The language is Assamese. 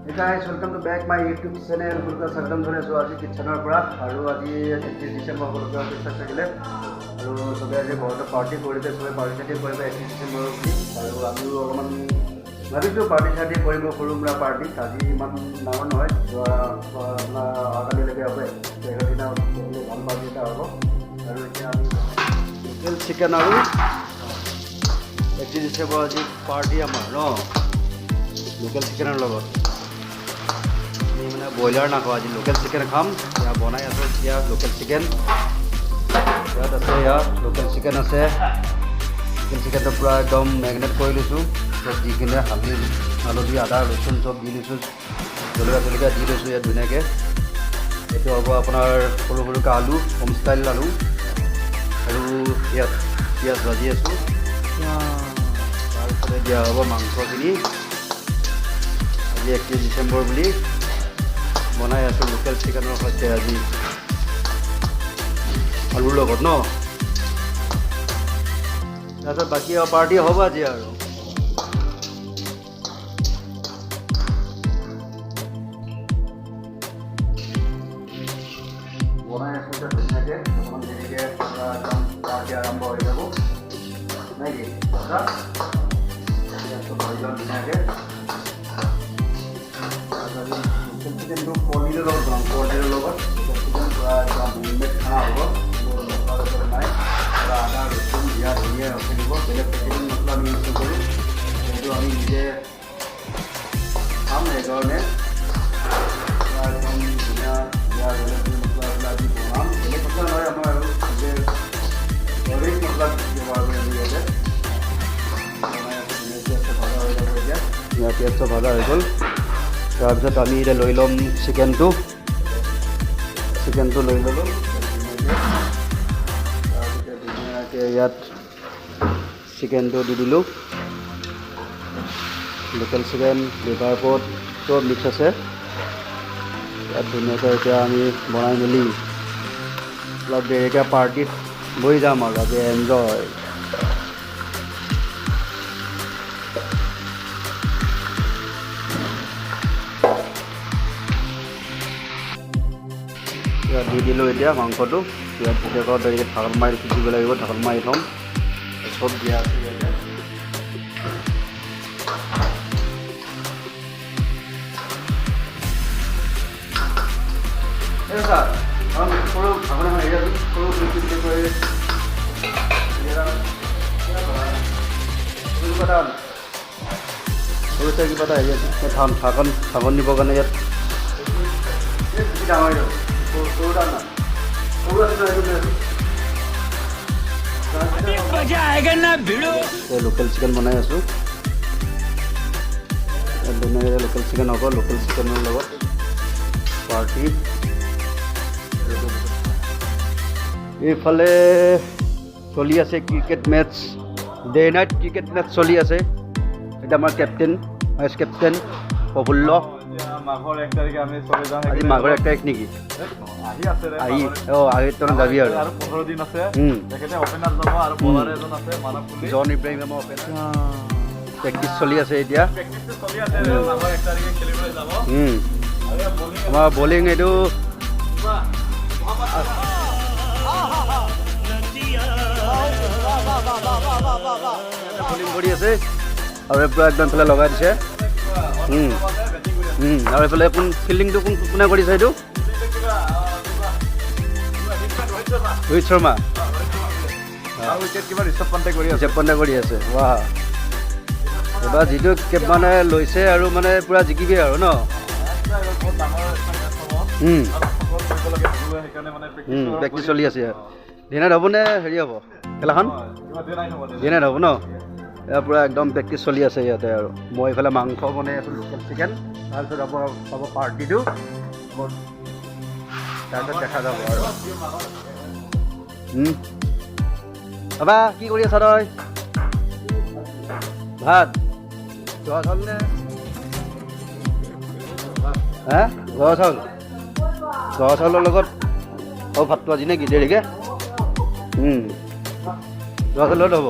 Hey guys, welcome to back my YouTube channel. Welcome Sartam Dhore so আজি কিচেনৰ পৰা আৰু আজি 31 ডিসেম্বৰ হলকে অফিচত থাকিলে আৰু সবে আজি ঘৰতে পাৰ্টি কৰিতে সবে পাৰ্টি চাৰ্টি কৰিব 31 ডিসেম্বৰ আৰু আমি অলপমান ভাবিছো পাৰ্টি চাৰ্টি কৰিব সৰুমৰা পাৰ্টি আজি ইমান ডাঙৰ নহয় আপোনাৰ আগামীলৈকে হবে এদিনা ভাল পাৰ্টি এটা হ'ব আৰু এতিয়া আমি লোকেল চিকেন আৰু 31 ডিসেম্বৰ আজি পাৰ্টি আমাৰ ন লোকেল চিকেনৰ লগত ব্ৰইলাৰ নাখাওঁ আজি লোকেল চিকেন খাম এতিয়া বনাই আছোঁ এতিয়া লোকেল চিকেন ইয়াত আছে ইয়াত লোকেল চিকেন আছে লোকেল চিকেনটো পূৰা একদম মেগনেট কৰি লৈছোঁ চব দি কিনে হালধি আদা ৰচুন চব দি লৈছোঁ জলকীয়া দি লৈছোঁ ইয়াত ধুনীয়াকৈ এইটো হ'ব আপোনাৰ সৰু সৰুকৈ আলু হোম ষ্টাইল আলু আৰু ইয়াত পিঁয়াজ ভাজি আছোঁ তাৰপিছতে দিয়া হ'ব মাংসখিনি আজি 31 ডিসেম্বৰ বুলি বনাই আছোঁ লোকেল চিকেনৰ সৈতে আজি আলুৰ লগত ন তাৰপিছত বাকী পাৰ্টি হ'ব আজি আৰু বনাই আছোঁ ধুনীয়াকৈ অকণমান দেৰিকৈ পাৰ্টি আৰম্ভ হৈ যাব নে কি ধুনীয়াকৈ চিকেনটো পনীৰৰ লগত বনাম পনীৰৰ লগত চিকেন পূৰা একদম হোমমেড খানা হ'ব মছলা নাই পূৰা আদা ৰচুন জিৰা ধনিয়া ৰখি দিব বেলেগ পেকেজিং মছলা আমি ইউজ নকৰোঁ সেইটো আমি নিজে খাম সেইকাৰণে একদম ধুনীয়া জিৰা ধনিয়া মছলা দি বনাম বেলেগ মছলা নহয় আমাৰ আৰু নিজে অৰ্গেনিক মছলা ব্যৱহাৰ কৰি আমি ইয়াতে বনাই আছোঁ পিঁয়াজটো ভাজা হৈ যাব এতিয়া পিঁয়াজটো ভাজা হৈ গ'ল তাৰপিছত আমি এতিয়া লৈ ল'ম চিকেনটো লৈ ল'লোঁ তাৰপিছত ধুনীয়াকৈ ইয়াত চিকেনটো দি দিলোঁ লোকেল চিকেন লিভাৰ পট চব মিক্স আছে ইয়াত ধুনীয়াকৈ এতিয়া আমি বনাই মেলি অলপ দেৰিকৈ পাৰ্টিত বহি যাম আৰু আজি এনজয় দি দিলোঁ এতিয়া মাংসটো ইয়াত ধুনীয়াকৈ দেৰিকৈ ঢাকন মাৰি সিজিব লাগিব ঢাকন মাৰি থ'ম চব দিয়া আছে ইয়াতে ছাৰ সৰু ঢাকন সৰু সৰু কিবা এটা হেৰি আছে ঢাকন দিবৰ কাৰণে ইয়াত ডাঙৰ লোকেল চিকেন বনাই আছোঁ ধুনীয়াকৈ লোকেল চিকেন হ'ব লোকেল চিকেনৰ লগত পাৰ্টি এইফালে চলি আছে cricket match day night cricket match চলি আছে এতিয়া আমাৰ কেপ্টেইন ভাইচ কেপ্টেইন প্ৰফুল্ল মাঘৰ 1 তাৰিখে আমি চলে যাম আজি মাঘৰ 1 তাৰিখ নেকি আহি তনে যাবি আৰু 15 দিন আছে তেখেতে ওপেনাৰ যাব আৰু বলাৰ এজন আছে মানৱ পুলি জন ইব্ৰাহিম আমাৰ ওপেনাৰ প্ৰেক্টিচ চলি আছে এতিয়া মাঘৰ 1 তাৰিখে খেলিবলৈ যাব আমাৰ বলিং এইটো বলিং কৰি আছে আৰু পূৰা একদম ফেলে লগাই দিছে আৰু এইফালে ফিল্ডিংটো কোনে কৰিছে এইটো ৰোহিত শৰ্মা ঋষভ পন্তে কৰি আছে ৱাহ এইবাৰ যিটো কেপ মানে লৈছে আৰু মানে পূৰা জিকিবি আৰু ন প্ৰেক্টিচ চলি আছে ডে নাইট হ'বনে হেৰি হ'ব খেলাখন ডে নাইট হ'ব ন এয়া পূৰা একদম প্ৰেক্টিচ চলি আছে ইয়াতে আৰু মই এইফালে মাংস বনাই আছোঁ লোকেল চিকেন তাৰপিছত হ'ব পাৰ্টিটো তাৰপিছত দেখা যাব আৰু বাবা কি কৰি আছা তই ভাত জহা চাউল নে জহা চাউলৰ লগত ভাতটো আজি নে কি দেৰিকৈ জহা চাউলত হ'ব